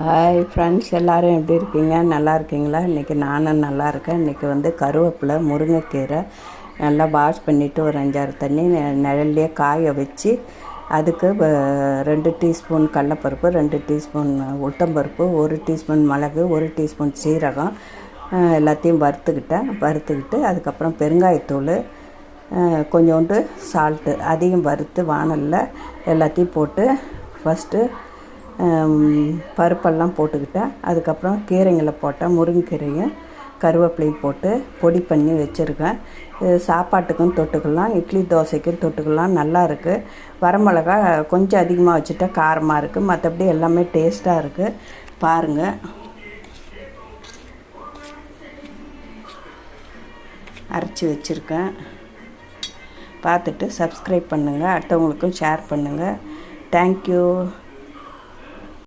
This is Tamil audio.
ஹாய் ஃப்ரெண்ட்ஸ், எல்லோரும் எப்படி இருக்கீங்க? நல்லா இருக்கீங்களா? இன்றைக்கி நானும் நல்லா இருக்கேன். இன்றைக்கி வந்து கருவேப்பிலை, முருங்கைக்கீரை நல்லா வாஷ் பண்ணிவிட்டு ஒரு 5-6 தண்ணி நிழல்லையே காய வச்சு அதுக்கு 2 டீஸ்பூன் கடலப்பருப்பு, 2 டீஸ்பூன் உளுத்தம்பருப்பு, 1 டீஸ்பூன் மிளகு, 1 டீஸ்பூன் சீரகம் எல்லாத்தையும் வறுத்துக்கிட்டு அதுக்கப்புறம் பெருங்காயத்தூள், கொஞ்சோண்டு சால்ட்டு அதையும் வறுத்து வாணலில் எல்லாத்தையும் போட்டு ஃபஸ்ட்டு பருப்பெல்லாம் போட்டுக்கிட்டேன். அதுக்கப்புறம் கீரைங்களை போட்டேன். முருங்கைக்கீரையும் கருவேப்பிலையும் போட்டு பொடி பண்ணி வச்சுருக்கேன். சாப்பாட்டுக்கும் தொட்டுக்கலாம், இட்லி தோசைக்கும் தொட்டுக்கலாம். நல்லா இருக்குது. வரமிளகா கொஞ்சம் அதிகமாக வச்சுட்டா காரமாக இருக்குது. மற்றபடி எல்லாமே டேஸ்ட்டாக இருக்குது. பாருங்கள். அரைச்சி வச்சுருக்கேன். பார்த்துட்டு சப்ஸ்கிரைப் பண்ணுங்கள், அடுத்தவங்களுக்கும் ஷேர் பண்ணுங்கள். தேங்க்யூ.